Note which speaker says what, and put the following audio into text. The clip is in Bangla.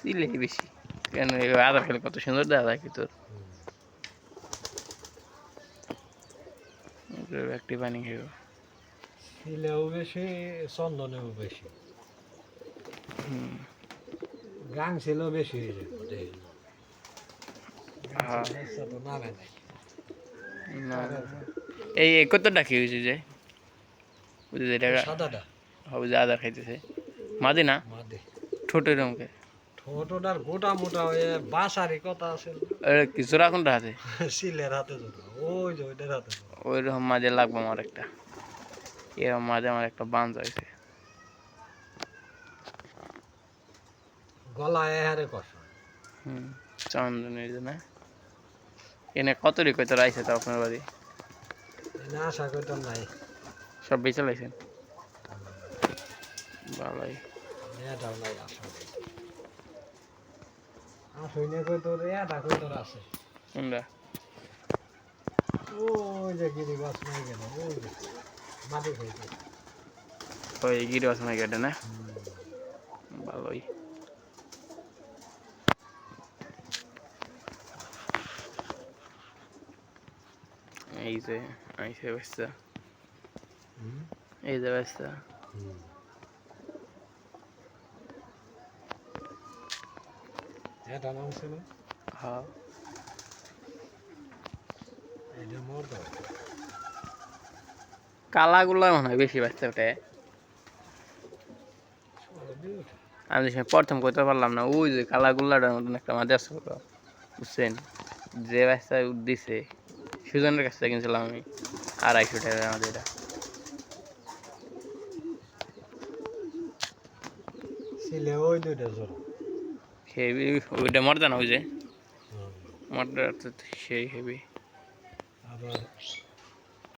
Speaker 1: সিলে বেশি কেন আদার খেলে কত সুন্দর দেখা যায় কি তোর একটি পানি খেয়ে
Speaker 2: সিলেও বেশি চন্দনেও বেশি গাং ছিলেও বেশি হয়ে যাবে তো নামে নাই
Speaker 1: এই কতটা কি হয়েছে যে বুঝে যেটা
Speaker 2: সাদাটা
Speaker 1: হবে যে আদার খাইতেছে মাদি না
Speaker 2: মাদে
Speaker 1: ছোটের রঙকে
Speaker 2: ছোটটার গোটা মোটা হয়ে বাসারই কথা আছে
Speaker 1: কিছু রাখুন হাতে
Speaker 2: সিলের হাতে জোড়া ওই যে ওইটার হাতে জোড়া
Speaker 1: ওই রকম মাঝে লাগবে আমার একটা এরকম মাঝে আমার একটা বাঁধ হয়েছে
Speaker 2: গলায় হারে কষা
Speaker 1: চন্দনের জন্য এনে কত রে কত রাইছে তো আপনার বাড়ি
Speaker 2: এনে আশা করতাম নাই
Speaker 1: সব বেঁচে লাইছেন ভালোই
Speaker 2: এটাও নাই আশা আসইনে কই তোর এটা কই তোর আছে
Speaker 1: কোনটা
Speaker 2: ওই যে গিরি গাছ নাই গেল ওই যে মাটি খাইতে
Speaker 1: ওই গিরি বাস মাই কেটে না ভালোই এই যে আইসে বাচ্চা এই যে বাচ্চা
Speaker 2: এটা নাম ছিল
Speaker 1: হ্যাঁ
Speaker 2: এটা মোর দাও
Speaker 1: কালাগুলা মনে হয় বেশি বাচ্চা ওঠে আমি প্রথম করতে পারলাম না ওই যে কালাগুলাটার মতন একটা মাঝে আসছে বুঝছেন যে বাচ্চা দিছে সুজনের কাছ থেকে কিনছিলাম আমি 250 টাকা আমাদের এটা
Speaker 2: ছিলে ওই দুইটা জোর
Speaker 1: হেভি ওইটা মর্দা না ওই যে মর্দা সেই হেভি
Speaker 2: আবার